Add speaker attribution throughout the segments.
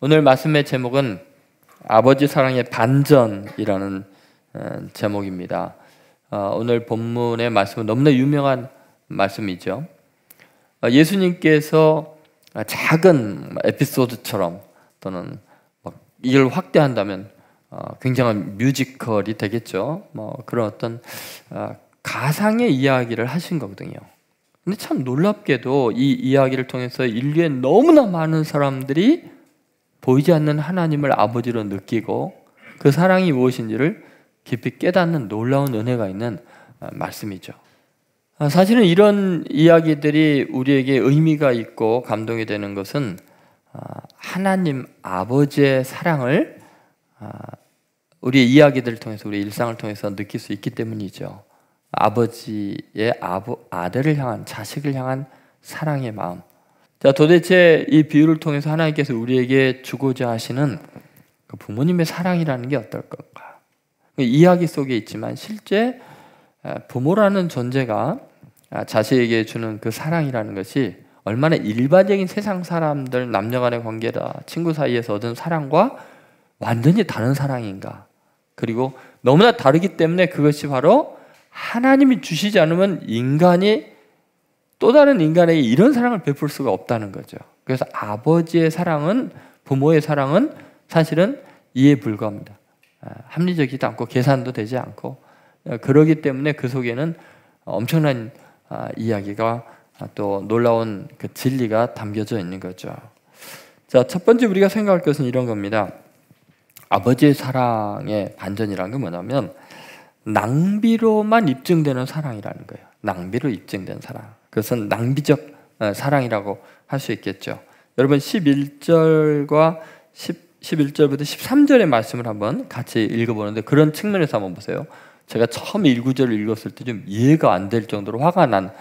Speaker 1: 오늘 말씀의 제목은 아버지 사랑의 반전이라는 제목입니다. 오늘 본문의 말씀은 너무나 유명한 말씀이죠. 예수님께서 작은 에피소드처럼 또는 이걸 확대한다면 굉장한 뮤지컬이 되겠죠. 그런 어떤 가상의 이야기를 하신 거거든요. 근데 참 놀랍게도 이 이야기를 통해서 인류의 너무나 많은 사람들이 보이지 않는 하나님을 아버지로 느끼고 그 사랑이 무엇인지를 깊이 깨닫는 놀라운 은혜가 있는 말씀이죠. 사실은 이런 이야기들이 우리에게 의미가 있고 감동이 되는 것은 하나님 아버지의 사랑을 우리의 이야기들을 통해서, 우리 일상을 통해서 느낄 수 있기 때문이죠. 아버지의 아들을 향한, 자식을 향한 사랑의 마음. 자, 도대체 이 비유를 통해서 하나님께서 우리에게 주고자 하시는 그 부모님의 사랑이라는 게 어떨 건가? 이야기 속에 있지만 실제 부모라는 존재가 자식에게 주는 그 사랑이라는 것이 얼마나 일반적인 세상 사람들, 남녀간의 관계다, 친구 사이에서 얻은 사랑과 완전히 다른 사랑인가? 그리고 너무나 다르기 때문에 그것이 바로 하나님이 주시지 않으면 인간이 또 다른 인간에게 이런 사랑을 베풀 수가 없다는 거죠. 그래서 아버지의 사랑은, 부모의 사랑은 사실은 이해 불가합니다. 합리적이지도 않고 계산도 되지 않고, 그러기 때문에 그 속에는 엄청난 이야기가 또 놀라운 그 진리가 담겨져 있는 거죠. 자, 첫 번째 우리가 생각할 것은 이런 겁니다. 아버지의 사랑의 반전이라는 건 뭐냐면 낭비로만 입증되는 사랑이라는 거예요. 낭비로 입증된 사랑. 그것은 낭비적 사랑이라고 할 수 있겠죠. 여러분 11절과 11절부터 13절의 말씀을 한번 같이 읽어보는데 그런 측면에서 한번 보세요. 제가 처음 1구절을 읽었을 때 좀 이해가 안 될 정도로 화가 난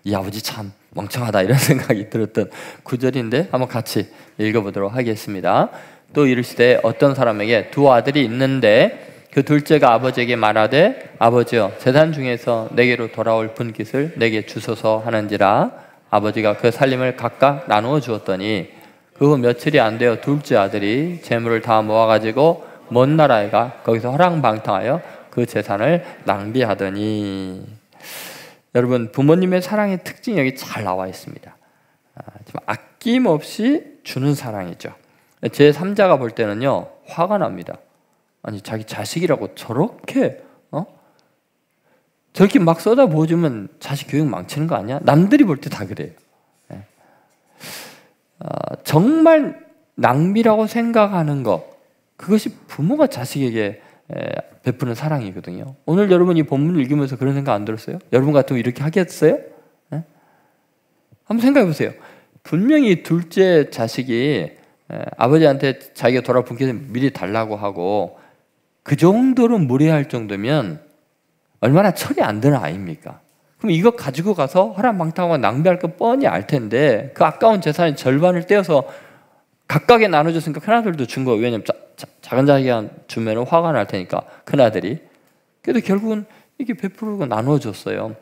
Speaker 1: 이 아버지 참 멍청하다 이런 생각이 들었던 구절인데 한번 같이 읽어보도록 하겠습니다. 또 이르시되 어떤 사람에게 두 아들이 있는데 그 둘째가 아버지에게 말하되 아버지여 제단 중에서 내게로 돌아올 분깃을 내게 주소서 하는지라. 아버지가 그 살림을 각각 나누어 주었더니 그 후 며칠이 안 되어 둘째 아들이 재물을 다 모아가지고 먼 나라에 가 거기서 허랑방탕하여 그 재산을 낭비하더니. 여러분 부모님의 사랑의 특징이 여기 잘 나와 있습니다. 아낌없이 주는 사랑이죠. 제 3자가 볼 때는요 화가 납니다. 아니 자기 자식이라고 저렇게 저렇게 막 쏟아부어주면 자식 교육 망치는 거 아니야? 남들이 볼 때 다 그래요. 정말 낭비라고 생각하는 것, 그것이 부모가 자식에게 베푸는 사랑이거든요. 오늘 여러분 이 본문을 읽으면서 그런 생각 안 들었어요? 여러분 같으면 이렇게 하겠어요? 한번 생각해 보세요. 분명히 둘째 자식이 아버지한테 자기가 돌아본 게 미리 달라고 하고 그 정도로 무례할 정도면 얼마나 철이 안 드는 아이입니까? 그럼 이거 가지고 가서 허랑방탕하고 낭비할 거 뻔히 알 텐데 그 아까운 재산의 절반을 떼어서 각각에 나눠줬으니까 큰아들도 준 거예요. 왜냐면 작은 자식한테 주면 화가 날 테니까 큰아들이. 그래도 결국은 이게 베풀고 나눠줬어요.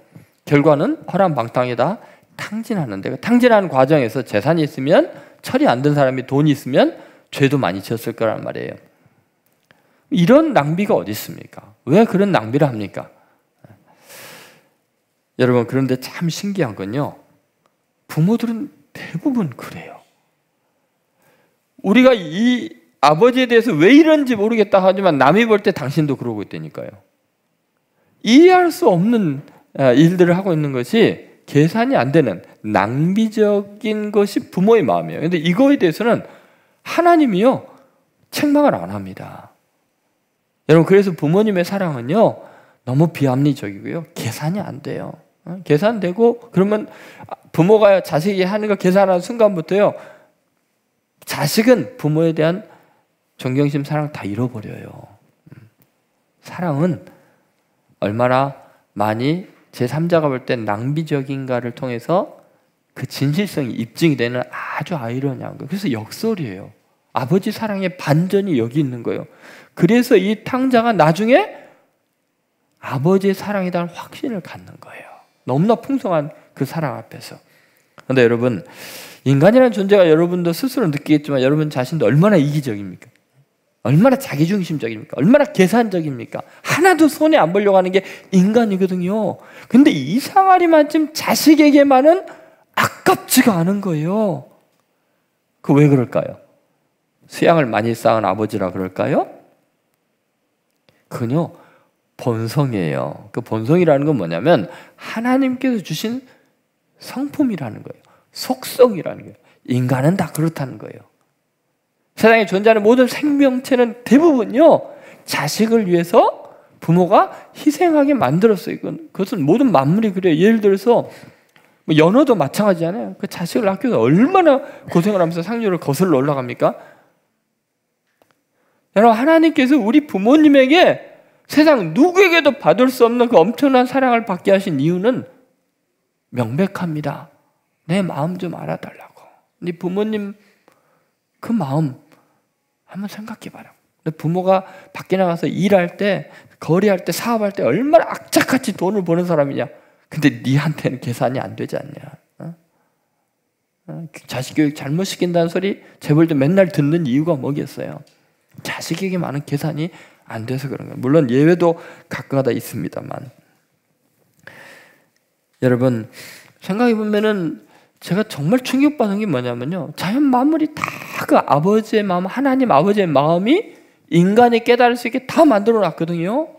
Speaker 1: 결과는 허랑방탕에다 탕진하는데 탕진하는 과정에서 재산이 있으면 철이 안 든 사람이 돈이 있으면 죄도 많이 지었을 거란 말이에요. 이런 낭비가 어디 있습니까? 왜 그런 낭비를 합니까? 여러분 그런데 참 신기한 건요. 부모들은 대부분 그래요. 우리가 이 아버지에 대해서 왜 이런지 모르겠다 하지만 남이 볼 때 당신도 그러고 있다니까요. 이해할 수 없는 일들을 하고 있는 것이 계산이 안 되는 낭비적인 것이 부모의 마음이에요. 그런데 이거에 대해서는 하나님이요 책망을 안 합니다. 여러분 그래서 부모님의 사랑은요 너무 비합리적이고요 계산이 안 돼요. 계산되고 그러면 부모가 자식이 하는 거 계산하는 순간부터요 자식은 부모에 대한 존경심, 사랑 다 잃어버려요. 사랑은 얼마나 많이 제3자가 볼 때 낭비적인가를 통해서 그 진실성이 입증이 되는 아주 아이러니한 거예요. 그래서 역설이에요. 아버지 사랑의 반전이 여기 있는 거예요. 그래서 이 탕자가 나중에 아버지의 사랑에 대한 확신을 갖는 거예요. 너무나 풍성한 그 사랑 앞에서. 그런데 여러분 인간이라는 존재가 여러분도 스스로 느끼겠지만 여러분 자신도 얼마나 이기적입니까? 얼마나 자기중심적입니까? 얼마나 계산적입니까? 하나도 손에 안 보려고 하는 게 인간이거든요. 근데 이 상아리만큼 자식에게만은 아깝지가 않은 거예요. 그 왜 그럴까요? 수양을 많이 쌓은 아버지라 그럴까요? 그건요, 본성이에요. 그 본성이라는 건 뭐냐면 하나님께서 주신 성품이라는 거예요. 속성이라는 거예요. 인간은 다 그렇다는 거예요. 세상에 존재하는 모든 생명체는 대부분요, 자식을 위해서 부모가 희생하게 만들었어요. 그것은 모든 만물이 그래요. 예를 들어서 뭐 연어도 마찬가지잖아요. 그 자식을 낳기 위해서 얼마나 고생을 하면서 상류를 거슬러 올라갑니까? 여러분, 하나님께서 우리 부모님에게 세상 누구에게도 받을 수 없는 그 엄청난 사랑을 받게 하신 이유는 명백합니다. 내 마음 좀 알아달라고. 네 부모님 그 마음 한번 생각해 봐라. 부모가 밖에 나가서 일할 때, 거래할 때, 사업할 때 얼마나 악착같이 돈을 버는 사람이냐. 근데 니한테는 계산이 안 되지 않냐. 자식 교육 잘못 시킨다는 소리 재벌도 맨날 듣는 이유가 뭐겠어요? 자식에게만은 계산이 안 돼서 그런 거예요. 물론 예외도 가끔가다 있습니다만. 여러분, 생각해 보면은 제가 정말 충격받은 게 뭐냐면요, 자연 만물이 다 그 아버지의 마음, 하나님 아버지의 마음이 인간이 깨달을 수 있게 다 만들어 놨거든요.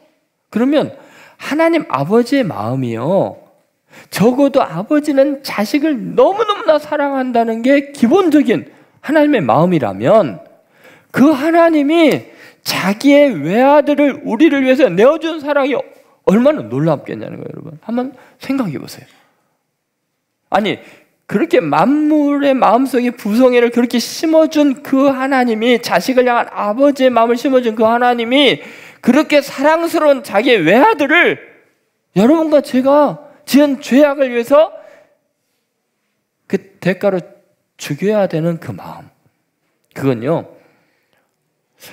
Speaker 1: 그러면 하나님 아버지의 마음이요, 적어도 아버지는 자식을 너무너무나 사랑한다는 게 기본적인 하나님의 마음이라면, 그 하나님이 자기의 외아들을 우리를 위해서 내어준 사랑이 얼마나 놀랍겠냐는 거예요. 여러분, 한번 생각해 보세요. 아니, 그렇게 만물의 마음속에 부성애를 그렇게 심어준 그 하나님이, 자식을 향한 아버지의 마음을 심어준 그 하나님이 그렇게 사랑스러운 자기의 외아들을 여러분과 제가 지은 죄악을 위해서 그 대가로 죽여야 되는 그 마음, 그건요,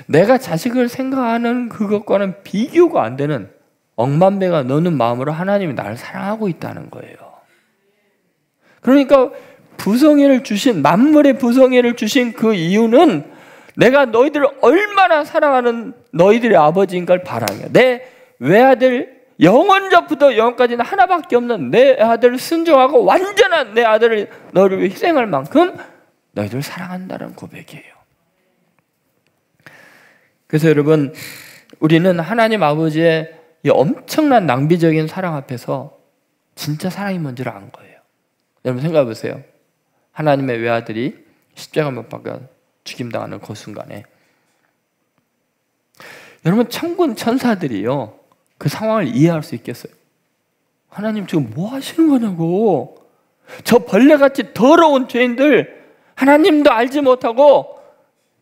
Speaker 1: 내가 자식을 생각하는 그것과는 비교가 안 되는 억만배가 넘는 마음으로 하나님이 나를 사랑하고 있다는 거예요. 그러니까 부성애를 주신, 만물의 부성애를 주신 그 이유는 내가 너희들을 얼마나 사랑하는 너희들의 아버지인 걸 바라며, 내 외아들, 영원전부터 영원까지는 하나밖에 없는 내 아들을 순종하고 완전한 내 아들을 너를 위해 희생할 만큼 너희들을 사랑한다는 고백이에요. 그래서 여러분, 우리는 하나님 아버지의 이 엄청난 낭비적인 사랑 앞에서 진짜 사랑이 뭔지를 안 거예요. 여러분 생각해 보세요. 하나님의 외아들이 십자가 못 박아 죽임당하는 그 순간에 여러분, 천군 천사들이요, 그 상황을 이해할 수 있겠어요? 하나님 지금 뭐 하시는 거냐고. 저 벌레같이 더러운 죄인들, 하나님도 알지 못하고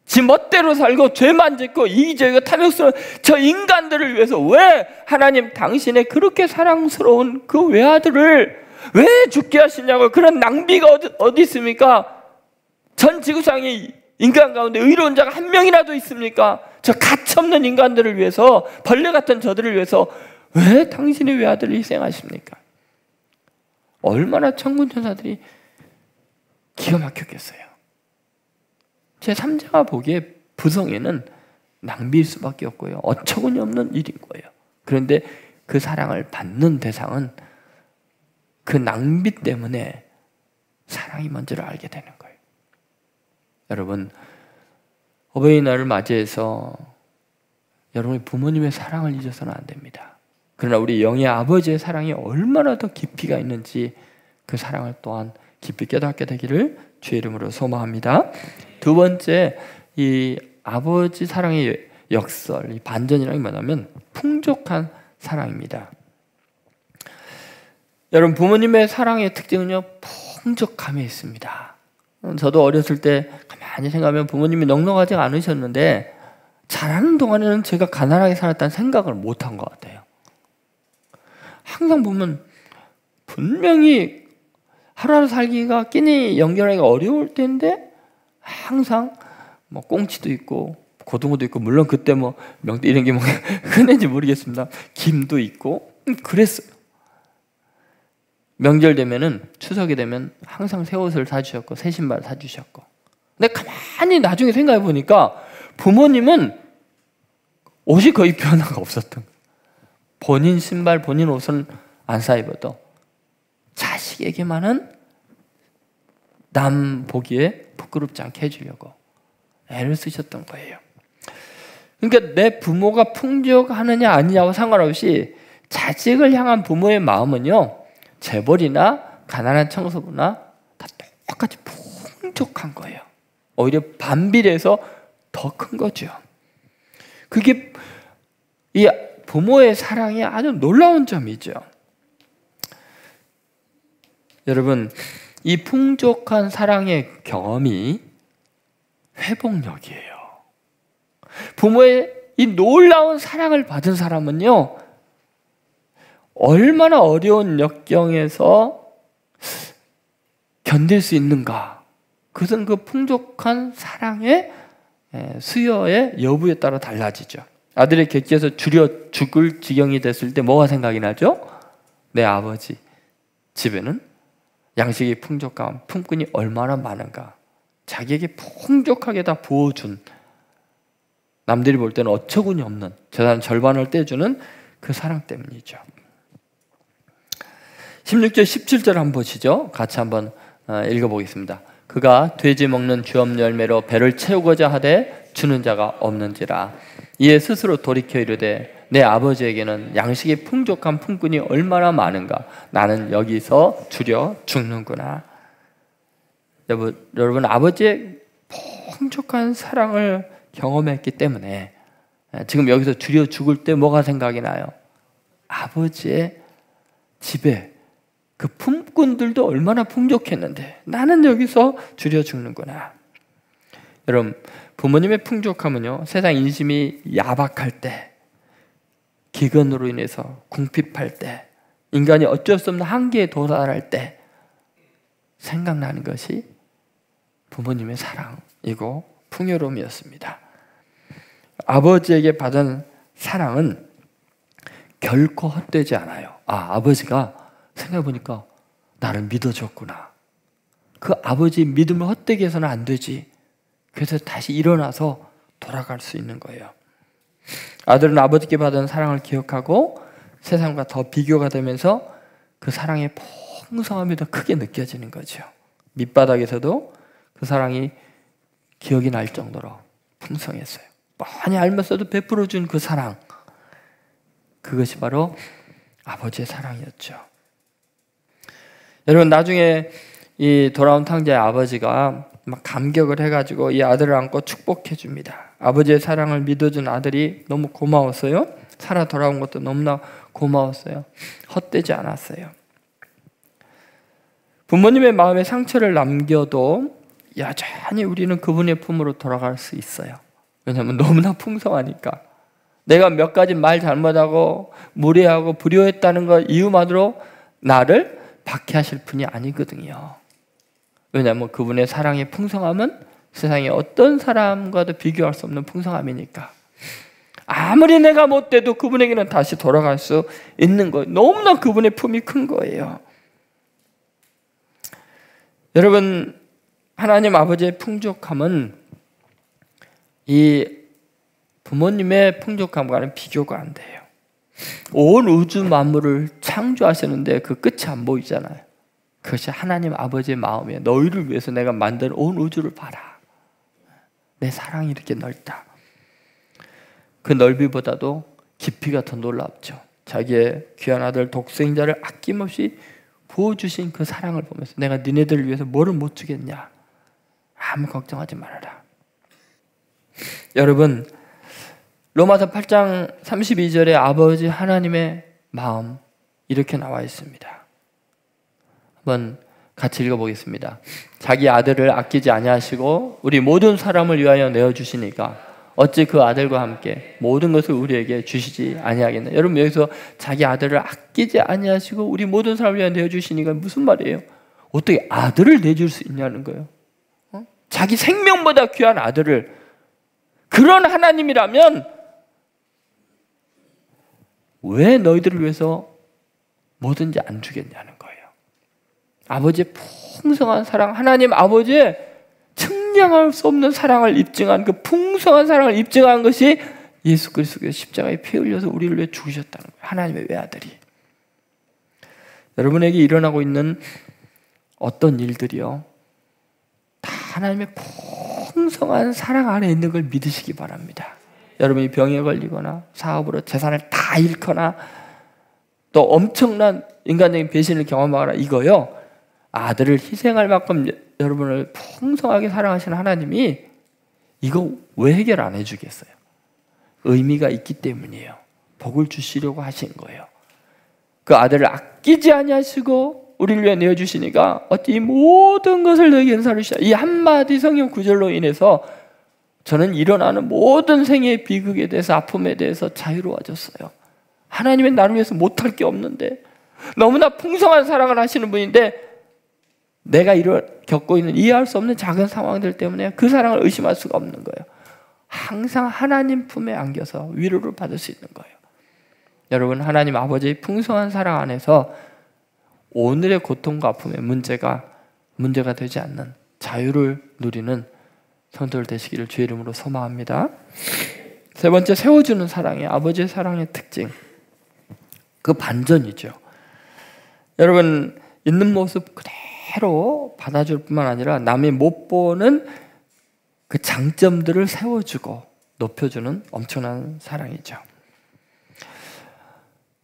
Speaker 1: 지 멋대로 살고 죄만 짓고 이기적이고 탐욕스러운 저 인간들을 위해서 왜 하나님 당신의 그렇게 사랑스러운 그 외아들을 왜 죽게 하시냐고. 그런 낭비가 어디 있습니까? 전 지구상의 인간 가운데 의로운 자가 한 명이라도 있습니까? 저 가차없는 인간들을 위해서, 벌레 같은 저들을 위해서 왜 당신의 외아들을 희생하십니까? 얼마나 천군 천사들이 기가 막혔겠어요. 제 3자가 보기에 부성애는 낭비일 수밖에 없고요, 어처구니 없는 일인 거예요. 그런데 그 사랑을 받는 대상은 그 낭비 때문에 사랑이 뭔지를 알게 되는 거예요. 여러분, 어버이날을 맞이해서 여러분이 부모님의 사랑을 잊어서는 안 됩니다. 그러나 우리 영의 아버지의 사랑이 얼마나 더 깊이가 있는지 그 사랑을 또한 깊이 깨닫게 되기를 주의 이름으로 소망합니다. 두 번째, 이 아버지 사랑의 역설, 이 반전이라는 게 뭐냐면 풍족한 사랑입니다. 여러분, 부모님의 사랑의 특징은요, 풍족함에 있습니다. 저도 어렸을 때 가만히 생각하면 부모님이 넉넉하지 않으셨는데 자라는 동안에는 제가 가난하게 살았다는 생각을 못한 것 같아요. 항상 보면 분명히 하루하루 살기가 끼니 연결하기가 어려울 텐데 항상 뭐 꽁치도 있고 고등어도 있고, 물론 그때 뭐 명태 이런 게 뭐 흔한지 모르겠습니다. 김도 있고 그랬어요. 명절 되면은 추석이 되면 항상 새 옷을 사주셨고 새 신발 사주셨고. 근데 가만히 나중에 생각해 보니까 부모님은 옷이 거의 변화가 없었던 거예요. 본인 신발, 본인 옷은 안 사 입어도 자식에게만은 남 보기에 부끄럽지 않게 해주려고 애를 쓰셨던 거예요. 그러니까 내 부모가 풍족하느냐 아니냐와 상관없이 자식을 향한 부모의 마음은요, 재벌이나 가난한 청소부나 다 똑같이 풍족한 거예요. 오히려 반비례해서 더 큰 거죠. 그게 이 부모의 사랑이 아주 놀라운 점이죠. 여러분, 이 풍족한 사랑의 경험이 회복력이에요. 부모의 이 놀라운 사랑을 받은 사람은요, 얼마나 어려운 역경에서 견딜 수 있는가, 그것은 그 풍족한 사랑의 수요의 여부에 따라 달라지죠. 아들의 객지에서 줄여 죽을 지경이 됐을 때 뭐가 생각이 나죠? 내 아버지 집에는 양식이 풍족한 품꾼이 얼마나 많은가, 자기에게 풍족하게 다 부어준, 남들이 볼 때는 어처구니 없는 재산 절반을 떼주는 그 사랑 때문이죠. 16절 17절 한번 보시죠. 같이 한번 읽어보겠습니다. 그가 돼지 먹는 주업 열매로 배를 채우고자 하되 주는 자가 없는지라. 이에 스스로 돌이켜 이르되 내 아버지에게는 양식이 풍족한 품꾼이 얼마나 많은가. 나는 여기서 줄여 죽는구나. 여러분, 아버지의 풍족한 사랑을 경험했기 때문에 지금 여기서 줄여 죽을 때 뭐가 생각이 나요? 아버지의 집에 그 품꾼들도 얼마나 풍족했는데 나는 여기서 줄여 죽는구나. 여러분, 부모님의 풍족함은요, 세상 인심이 야박할 때, 기근으로 인해서 궁핍할 때, 인간이 어쩔 수 없는 한계에 도달할 때 생각나는 것이 부모님의 사랑이고 풍요로움이었습니다. 아버지에게 받은 사랑은 결코 헛되지 않아요. 아버지가 생각해보니까 나를 믿어줬구나. 그 아버지 믿음을 헛되게 해서는 안 되지. 그래서 다시 일어나서 돌아갈 수 있는 거예요. 아들은 아버지께 받은 사랑을 기억하고 세상과 더 비교가 되면서 그 사랑의 풍성함이 더 크게 느껴지는 거죠. 밑바닥에서도 그 사랑이 기억이 날 정도로 풍성했어요. 많이 알면서도 베풀어준 그 사랑, 그것이 바로 아버지의 사랑이었죠. 여러분, 나중에 이 돌아온 탕자의 아버지가 막 감격을 해가지고 이 아들을 안고 축복해 줍니다. 아버지의 사랑을 믿어준 아들이 너무 고마웠어요. 살아 돌아온 것도 너무나 고마웠어요. 헛되지 않았어요. 부모님의 마음에 상처를 남겨도 여전히 우리는 그분의 품으로 돌아갈 수 있어요. 왜냐하면 너무나 풍성하니까. 내가 몇 가지 말 잘못하고 무례하고 불효했다는 것 이유만으로 나를 박해하실 분이 아니거든요. 왜냐하면 그분의 사랑의 풍성함은 세상의 어떤 사람과도 비교할 수 없는 풍성함이니까. 아무리 내가 못돼도 그분에게는 다시 돌아갈 수 있는 거예요. 너무나 그분의 품이 큰 거예요. 여러분, 하나님 아버지의 풍족함은 이 부모님의 풍족함과는 비교가 안 돼요. 온 우주 만물을 창조하시는데 그 끝이 안 보이잖아요. 그것이 하나님 아버지의 마음이에요. 너희를 위해서 내가 만든 온 우주를 봐라. 내 사랑이 이렇게 넓다. 그 넓이보다도 깊이가 더 놀랍죠. 자기의 귀한 아들 독생자를 아낌없이 부어주신 그 사랑을 보면서 내가 니네들을 위해서 뭐를 못 주겠냐. 아무 걱정하지 말아라. 여러분, 로마서 8장 32절에 아버지 하나님의 마음 이렇게 나와 있습니다. 한번 같이 읽어보겠습니다. 자기 아들을 아끼지 아니하시고 우리 모든 사람을 위하여 내어주시니까 어찌 그 아들과 함께 모든 것을 우리에게 주시지 아니하겠나. 여러분, 여기서 자기 아들을 아끼지 아니하시고 우리 모든 사람을 위하여 내어주시니까 무슨 말이에요? 어떻게 아들을 내줄 수 있냐는 거예요. 자기 생명보다 귀한 아들을. 그런 하나님이라면 왜 너희들을 위해서 뭐든지 안 주겠냐는 거예요. 아버지의 풍성한 사랑, 하나님 아버지의 측량할 수 없는 사랑을 입증한 그 풍성한 사랑을 입증한 것이 예수 그리스도께서 십자가에 피 흘려서 우리를 위해 죽으셨다는 거예요. 하나님의 외아들이. 여러분에게 일어나고 있는 어떤 일들이요, 다 하나님의 풍성한 사랑 안에 있는 걸 믿으시기 바랍니다. 여러분이 병에 걸리거나 사업으로 재산을 다 잃거나 또 엄청난 인간적인 배신을 경험하거나 이거요, 아들을 희생할 만큼 여러분을 풍성하게 사랑하시는 하나님이 이거 왜 해결 안 해주겠어요? 의미가 있기 때문이에요. 복을 주시려고 하신 거예요. 그 아들을 아끼지 아니하시고 우리를 위해 내어주시니까 어찌 이 모든 것을 너에게 은사로 주시라. 이 한마디 성경 구절로 인해서 저는 일어나는 모든 생애의 비극에 대해서, 아픔에 대해서 자유로워졌어요. 하나님은 나를 위해서 못할 게 없는데, 너무나 풍성한 사랑을 하시는 분인데 내가 겪고 있는 이해할 수 없는 작은 상황들 때문에 그 사랑을 의심할 수가 없는 거예요. 항상 하나님 품에 안겨서 위로를 받을 수 있는 거예요. 여러분, 하나님 아버지의 풍성한 사랑 안에서 오늘의 고통과 아픔의 문제가 되지 않는 자유를 누리는 성도들 되시기를 주의 이름으로 소망합니다. 세 번째, 세워주는 사랑이에요. 아버지의 사랑의 특징, 그 반전이죠. 여러분, 있는 모습 그대로 받아줄 뿐만 아니라 남이 못 보는 그 장점들을 세워주고 높여주는 엄청난 사랑이죠.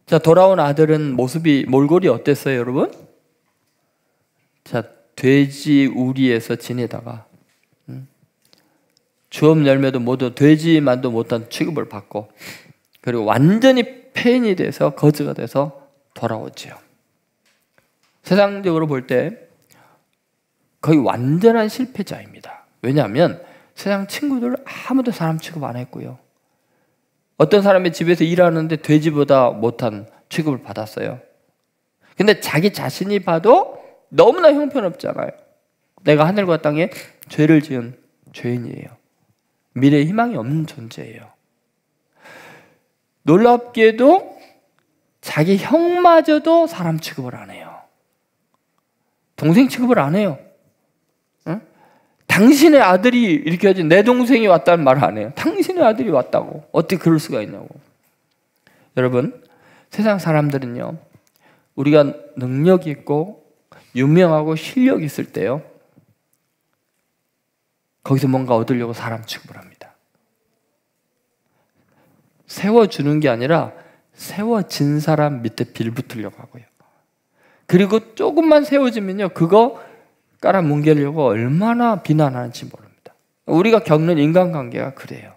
Speaker 1: 자, 돌아온 아들은 모습이, 몰골이 어땠어요, 여러분? 자, 돼지 우리에서 지내다가 주업 열매도 모두 돼지만도 못한 취급을 받고, 그리고 완전히 폐인이 돼서 거지가 돼서 돌아오지요. 세상적으로 볼 때 거의 완전한 실패자입니다. 왜냐하면 세상 친구들 아무도 사람 취급 안 했고요. 어떤 사람의 집에서 일하는데 돼지보다 못한 취급을 받았어요. 근데 자기 자신이 봐도 너무나 형편없잖아요. 내가 하늘과 땅에 죄를 지은 죄인이에요. 미래에 희망이 없는 존재예요. 놀랍게도 자기 형마저도 사람 취급을 안 해요. 동생 취급을 안 해요. 응? 당신의 아들이 이렇게 하지 내 동생이 왔다는 말을 안 해요. 당신의 아들이 왔다고. 어떻게 그럴 수가 있냐고. 여러분, 세상 사람들은요, 우리가 능력이 있고 유명하고 실력이 있을 때요, 거기서 뭔가 얻으려고 사람 취급을 합니다. 세워주는 게 아니라 세워진 사람 밑에 빌붙으려고 하고요. 그리고 조금만 세워지면요, 그거 깔아뭉개려고 얼마나 비난하는지 모릅니다. 우리가 겪는 인간관계가 그래요.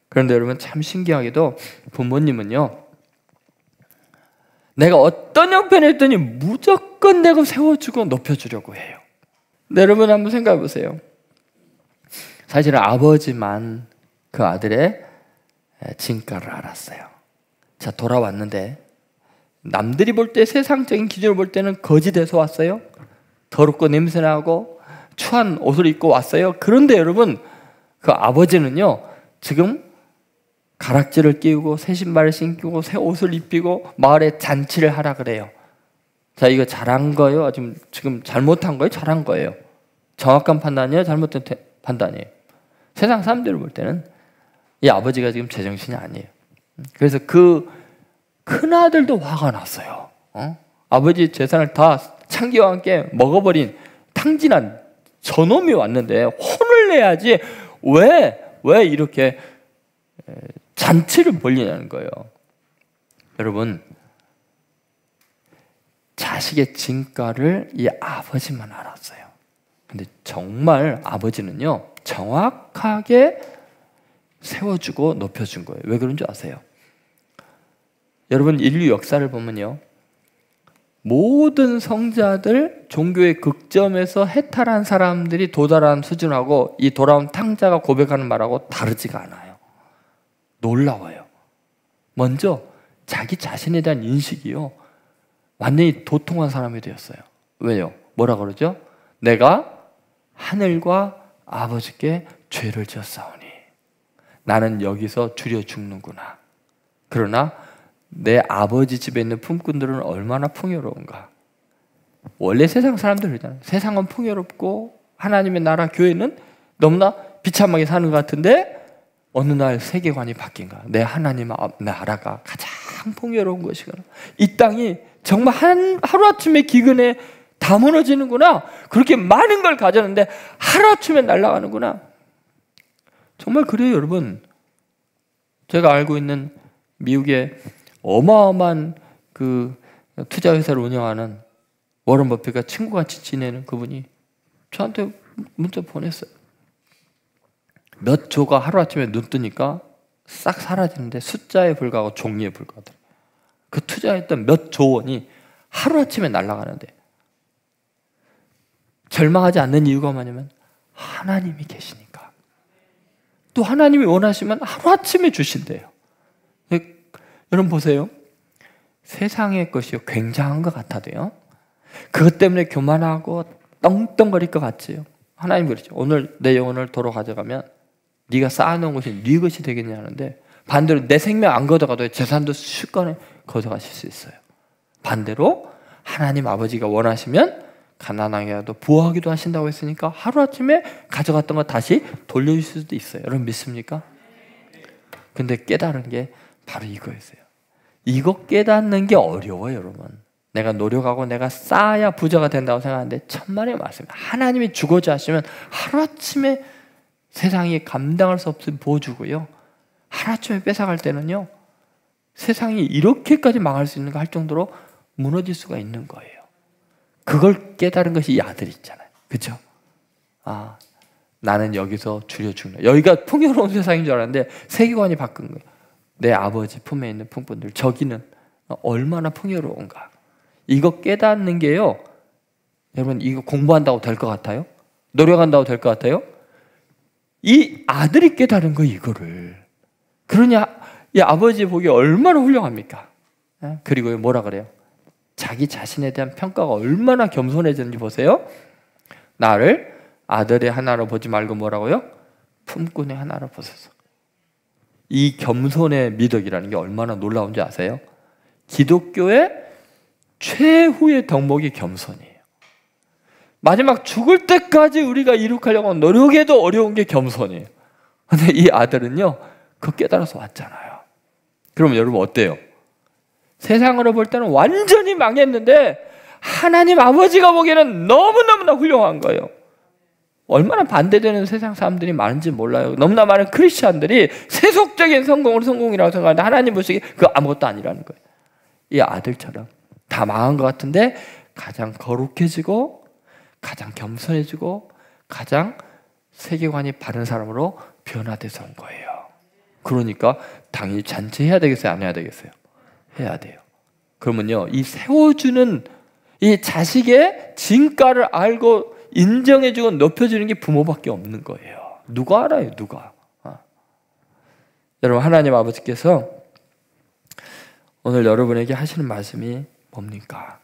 Speaker 1: 그런데 여러분, 참 신기하게도 부모님은요, 내가 어떤 형편에 있더니 무조건 내가 세워주고 높여주려고 해요. 네, 여러분 한번 생각해 보세요. 사실은 아버지만 그 아들의 진가를 알았어요. 자, 돌아왔는데 남들이 볼 때, 세상적인 기준으로 볼 때는 거지 돼서 왔어요. 더럽고 냄새나고 추한 옷을 입고 왔어요. 그런데 여러분, 그 아버지는요, 지금 가락지를 끼우고 새 신발을 신고 새 옷을 입히고 마을에 잔치를 하라 그래요. 자, 이거 잘한 거예요? 지금 잘못한 거예요? 잘한 거예요? 정확한 판단이에요? 잘못된 판단이에요? 세상 사람들을 볼 때는 이 아버지가 지금 제정신이 아니에요. 그래서 그 큰아들도 화가 났어요. 아버지 재산을 다 창기와 함께 먹어버린 탕진한 저놈이 왔는데 혼을 내야지 왜 이렇게 잔치를 벌리냐는 거예요. 여러분, 자식의 진가를 이 아버지만 알았어요. 근데 정말 아버지는요, 정확하게 세워주고 높여준 거예요. 왜 그런 줄 아세요? 여러분, 인류 역사를 보면요, 모든 성자들, 종교의 극점에서 해탈한 사람들이 도달한 수준하고 이 돌아온 탕자가 고백하는 말하고 다르지가 않아요. 놀라워요. 먼저 자기 자신에 대한 인식이요, 완전히 도통한 사람이 되었어요. 왜요? 뭐라 그러죠? 내가 하늘과 아버지께 죄를 지었사오니 나는 여기서 줄여 죽는구나. 그러나 내 아버지 집에 있는 품꾼들은 얼마나 풍요로운가. 원래 세상 사람들 그러잖아요. 세상은 풍요롭고 하나님의 나라 교회는 너무나 비참하게 사는 것 같은데 어느 날 세계관이 바뀐 거야. 내 하나님 나라가 가장 풍요로운 것이구나. 이 땅이 정말 하루아침에 기근에 다 무너지는구나. 그렇게 많은 걸 가졌는데 하루아침에 날아가는구나. 정말 그래요, 여러분. 제가 알고 있는 미국의 어마어마한 그 투자회사를 운영하는 워런 버핏과 친구같이 지내는 그분이 저한테 문자 보냈어요. 몇 조가 하루아침에 눈 뜨니까 싹 사라지는데 숫자에 불과하고 종이에 불과하더라고요. 그 투자했던 몇 조 원이 하루아침에 날아가는데 절망하지 않는 이유가 뭐냐면 하나님이 계시니까. 또 하나님이 원하시면 하루아침에 주신대요. 여러분 보세요. 세상의 것이 굉장한 것 같아도요, 그것 때문에 교만하고 떵떵거릴 것 같지요. 하나님 그러죠. 오늘 내 영혼을 도로 가져가면 네가 쌓아놓은 것이 네 것이 되겠냐 하는데, 반대로 내 생명 안 걷어가도 재산도 쉽게 걷어가실 수 있어요. 반대로 하나님 아버지가 원하시면 가난하게라도 부하기도 하신다고 했으니까 하루아침에 가져갔던 거 다시 돌려주실 수도 있어요. 여러분 믿습니까? 근데 깨달은 게 바로 이거였어요. 이거 깨닫는 게 어려워요, 여러분. 내가 노력하고 내가 쌓아야 부자가 된다고 생각하는데 천만의 말씀입니다. 하나님이 주고자 하시면 하루아침에 세상이 감당할 수 없을 보여주고요, 하루아침에 뺏어갈 때는요, 세상이 이렇게까지 망할 수 있는가 할 정도로 무너질 수가 있는 거예요. 그걸 깨달은 것이 이 아들이 있잖아요. 그렇죠? 아, 나는 여기서 줄여 죽는다. 여기가 풍요로운 세상인 줄 알았는데 세계관이 바뀐 거예요. 내 아버지 품에 있는 풍분들, 저기는 얼마나 풍요로운가. 이거 깨닫는 게요, 여러분, 이거 공부한다고 될 것 같아요? 노력한다고 될 것 같아요? 이 아들이 깨달은 거 이거를. 그러냐, 이 아버지 보기 얼마나 훌륭합니까? 그리고 뭐라 그래요? 자기 자신에 대한 평가가 얼마나 겸손해졌는지 보세요. 나를 아들의 하나로 보지 말고 뭐라고요? 품꾼의 하나로 보소서. 이 겸손의 미덕이라는 게 얼마나 놀라운지 아세요? 기독교의 최후의 덕목이 겸손이에요. 마지막 죽을 때까지 우리가 이룩하려고 노력해도 어려운 게 겸손이에요. 근데 이 아들은요, 그거 깨달아서 왔잖아요. 그럼 여러분 어때요? 세상으로 볼 때는 완전히 망했는데 하나님 아버지가 보기에는 너무너무나 훌륭한 거예요. 얼마나 반대되는 세상 사람들이 많은지 몰라요. 너무나 많은 크리스찬들이 세속적인 성공을 성공이라고 생각하는데 하나님 보시기에 그거 아무것도 아니라는 거예요. 이 아들처럼 다 망한 것 같은데 가장 거룩해지고 가장 겸손해지고 가장 세계관이 바른 사람으로 변화돼서 온 거예요. 그러니까 당연히 잔치해야 되겠어요? 안 해야 되겠어요? 해야 돼요. 그러면요, 이 세워주는 이 자식의 진가를 알고 인정해주고 높여주는 게 부모밖에 없는 거예요. 누가 알아요? 누가? 여러분, 하나님 아버지께서 오늘 여러분에게 하시는 말씀이 뭡니까?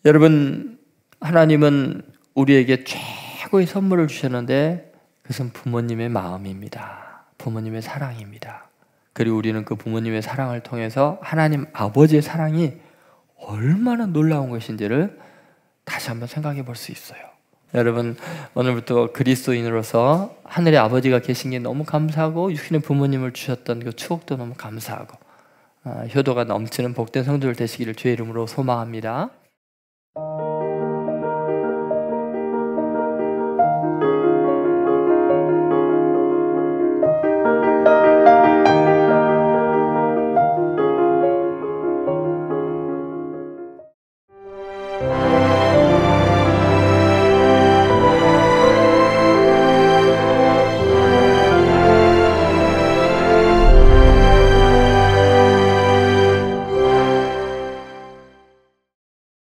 Speaker 1: 여러분, 하나님은 우리에게 최고의 선물을 주셨는데 그것은 부모님의 마음입니다. 부모님의 사랑입니다. 그리고 우리는 그 부모님의 사랑을 통해서 하나님 아버지의 사랑이 얼마나 놀라운 것인지를 다시 한번 생각해 볼 수 있어요. 여러분, 오늘부터 그리스도인으로서 하늘의 아버지가 계신 게 너무 감사하고 육신의 부모님을 주셨던 그 추억도 너무 감사하고 효도가 넘치는 복된 성도들 되시기를 주의 이름으로 소망합니다.